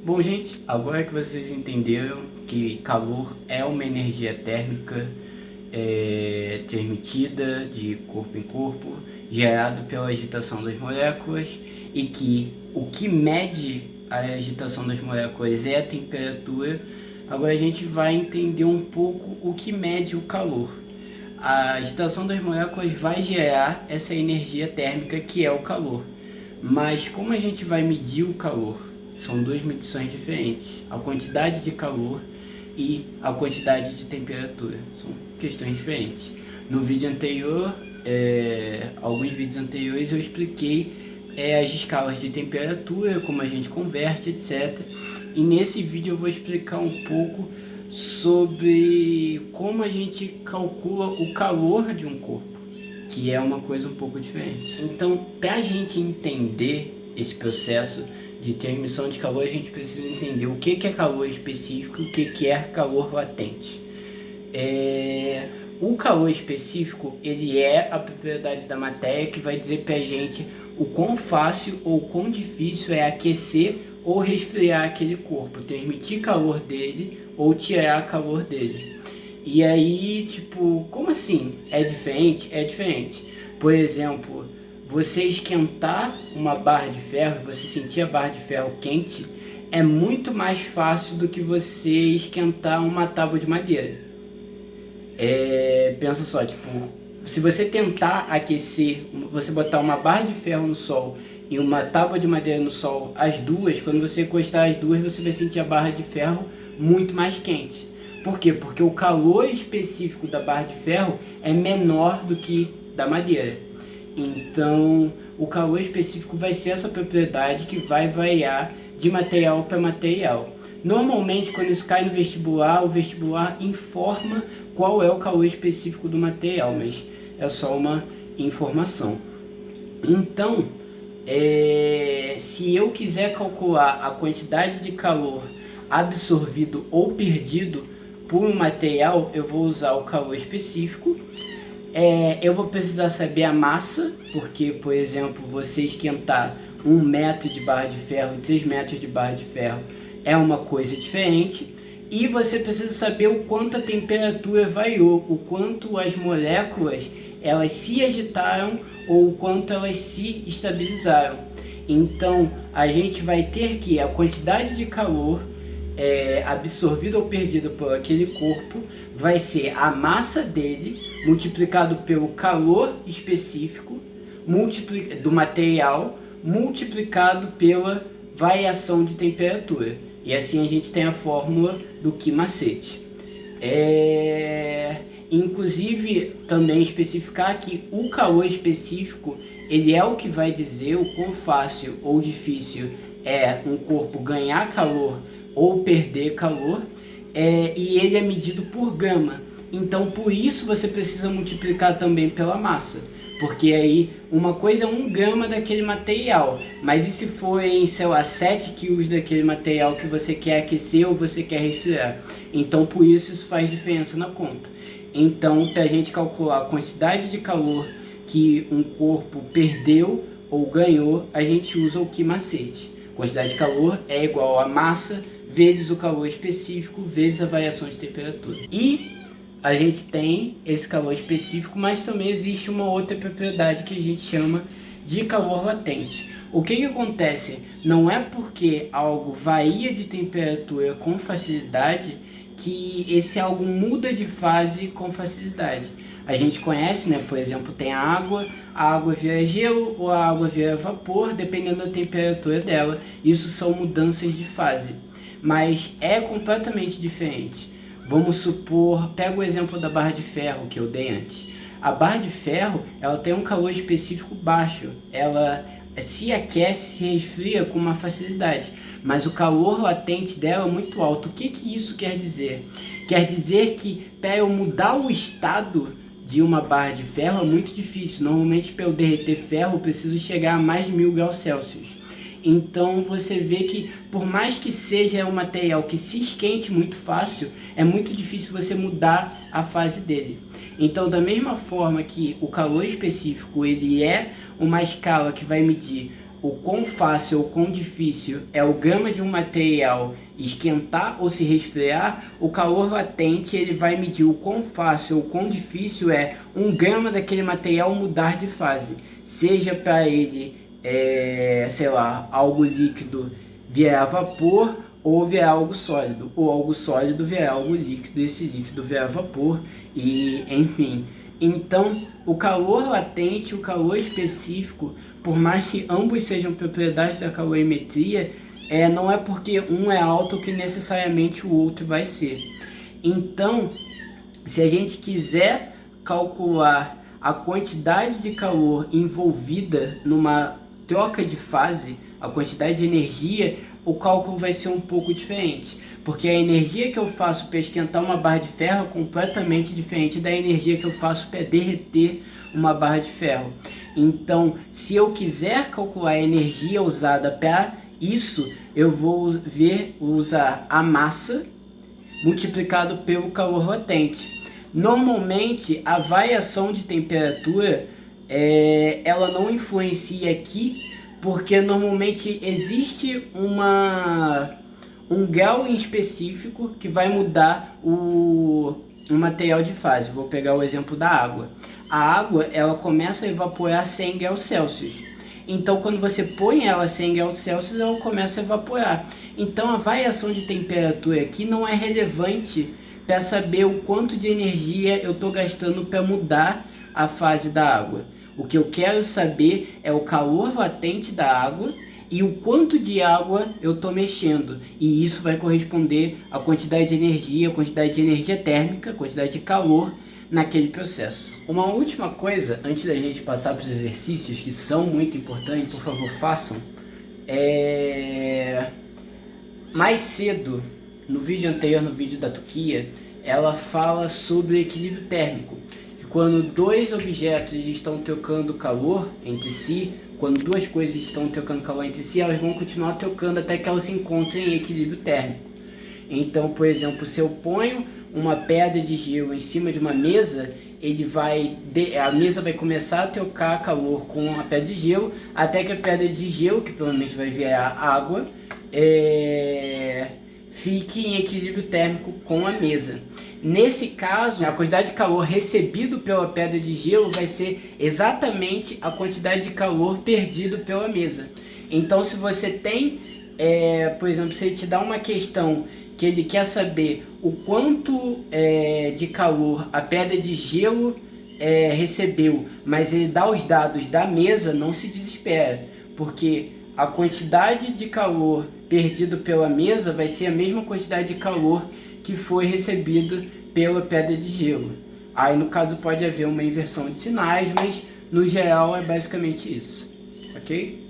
Bom, gente, agora que vocês entenderam que calor é uma energia térmica transmitida de corpo em corpo, gerado pela agitação das moléculas, e que o que mede a agitação das moléculas é a temperatura, agora a gente vai entender um pouco o que mede o calor. A agitação das moléculas vai gerar essa energia térmica que é o calor. Mas como a gente vai medir o calor? São duas medições diferentes. A quantidade de calor e a quantidade de temperatura. São questões diferentes. No vídeo anterior, alguns vídeos anteriores eu expliquei as escalas de temperatura, como a gente converte, etc. E nesse vídeo eu vou explicar um pouco sobre como a gente calcula o calor de um corpo, que é uma coisa um pouco diferente. Então, para a gente entender esse processo de transmissão de calor, a gente precisa entender o que é calor específico e o que é calor latente. O calor específico, ele é a propriedade da matéria que vai dizer para a gente o quão fácil ou quão difícil é aquecer ou resfriar aquele corpo, transmitir calor dele ou tirar calor dele. E aí, tipo, como assim? É diferente? É diferente. Por exemplo, você esquentar uma barra de ferro, você sentir a barra de ferro quente, é muito mais fácil do que você esquentar uma tábua de madeira. Pensa só, tipo, se você tentar aquecer, você botar uma barra de ferro no sol e uma tábua de madeira no sol, as duas, quando você encostar as duas, você vai sentir a barra de ferro muito mais quente. Por quê? Porque o calor específico da barra de ferro é menor do que da madeira. Então, o calor específico vai ser essa propriedade que vai variar de material para material. Normalmente, quando isso cai no vestibular, o vestibular informa qual é o calor específico do material, mas é só uma informação. Então, se eu quiser calcular a quantidade de calor absorvido ou perdido por um material, eu vou usar o calor específico. Eu vou precisar saber a massa, porque, por exemplo, você esquentar 1 metro de barra de ferro e 3 metros de barra de ferro é uma coisa diferente. E você precisa saber o quanto a temperatura variou, o quanto as moléculas elas se agitaram ou o quanto elas se estabilizaram. Então, a gente vai ter que a quantidade de calor absorvida ou perdida por aquele corpo vai ser a massa dele multiplicado pelo calor específico do material multiplicado pela variação de temperatura. E assim a gente tem a fórmula do Q macete. Inclusive também especificar que o calor específico ele é o que vai dizer o quão fácil ou difícil é um corpo ganhar calor ou perder calor, e ele é medido por gama. Então por isso você precisa multiplicar também pela massa, porque aí uma coisa é 1 grama daquele material, mas e se for em, sei lá, 7 quilos daquele material que você quer aquecer ou você quer resfriar? Então por isso faz diferença na conta. Então, para a gente calcular a quantidade de calor que um corpo perdeu ou ganhou, a gente usa o Q macete. Quantidade de calor é igual a massa vezes o calor específico vezes a variação de temperatura. E a gente tem esse calor específico, mas também existe uma outra propriedade que a gente chama de calor latente. O que acontece? Não é porque algo varia de temperatura com facilidade que esse algo muda de fase com facilidade. A gente conhece, né? Por exemplo, tem a água vira gelo ou a água vira vapor, dependendo da temperatura dela. Isso são mudanças de fase, mas é completamente diferente. Vamos supor, pega o exemplo da barra de ferro que eu dei antes. A barra de ferro, ela tem um calor específico baixo, ela se aquece, se resfria com uma facilidade, mas o calor latente dela é muito alto. O que isso quer dizer? Quer dizer que para eu mudar o estado de uma barra de ferro é muito difícil. Normalmente, para eu derreter ferro, eu preciso chegar a mais de 1000 graus Celsius. Então você vê que por mais que seja um material que se esquente muito fácil, é muito difícil você mudar a fase dele. Então, da mesma forma que o calor específico ele é uma escala que vai medir o quão fácil ou quão difícil é o grama de um material esquentar ou se resfriar, o calor latente ele vai medir o quão fácil ou quão difícil é um grama daquele material mudar de fase, seja para ele, sei lá, algo líquido virar vapor ou virar algo sólido, ou algo sólido virar algo líquido, esse líquido virar vapor, e enfim. Então, o calor latente, o calor específico, por mais que ambos sejam propriedades da calorimetria, não é porque um é alto que necessariamente o outro vai ser. Então, se a gente quiser calcular a quantidade de calor envolvida numa troca de fase, a quantidade de energia, o cálculo vai ser um pouco diferente, porque a energia que eu faço para esquentar uma barra de ferro é completamente diferente da energia que eu faço para derreter uma barra de ferro. Então, se eu quiser calcular a energia usada para isso, eu vou usar a massa multiplicado pelo calor latente. Normalmente, a variação de temperatura ela não influencia aqui, porque normalmente existe um grau em específico que vai mudar o material de fase. Vou pegar o exemplo da água. A água ela começa a evaporar a 100 graus Celsius. Então, quando você põe ela a 100 graus Celsius, ela começa a evaporar. Então, a variação de temperatura aqui não é relevante para saber o quanto de energia eu estou gastando para mudar a fase da água. O que eu quero saber é o calor latente da água e o quanto de água eu estou mexendo. E isso vai corresponder à quantidade de energia térmica, quantidade de calor naquele processo. Uma última coisa, antes da gente passar para os exercícios, que são muito importantes, por favor, façam. Mais cedo, no vídeo anterior, no vídeo da Turquia, ela fala sobre equilíbrio térmico. Que quando dois objetos estão trocando calor entre si, quando duas coisas estão trocando calor entre si, elas vão continuar trocando até que elas se encontrem em equilíbrio térmico. Então, por exemplo, se eu ponho uma pedra de gelo em cima de uma mesa, a mesa vai começar a trocar calor com a pedra de gelo, até que a pedra de gelo, que provavelmente vai virar água, fique em equilíbrio térmico com a mesa. Nesse caso, a quantidade de calor recebido pela pedra de gelo vai ser exatamente a quantidade de calor perdido pela mesa. Então, se você tem, por exemplo, se ele te dá uma questão que ele quer saber o quanto de calor a pedra de gelo recebeu, mas ele dá os dados da mesa, não se desespera, porque a quantidade de calor perdido pela mesa vai ser a mesma quantidade de calor que foi recebido pela pedra de gelo. Aí no caso pode haver uma inversão de sinais, mas no geral é basicamente isso, ok?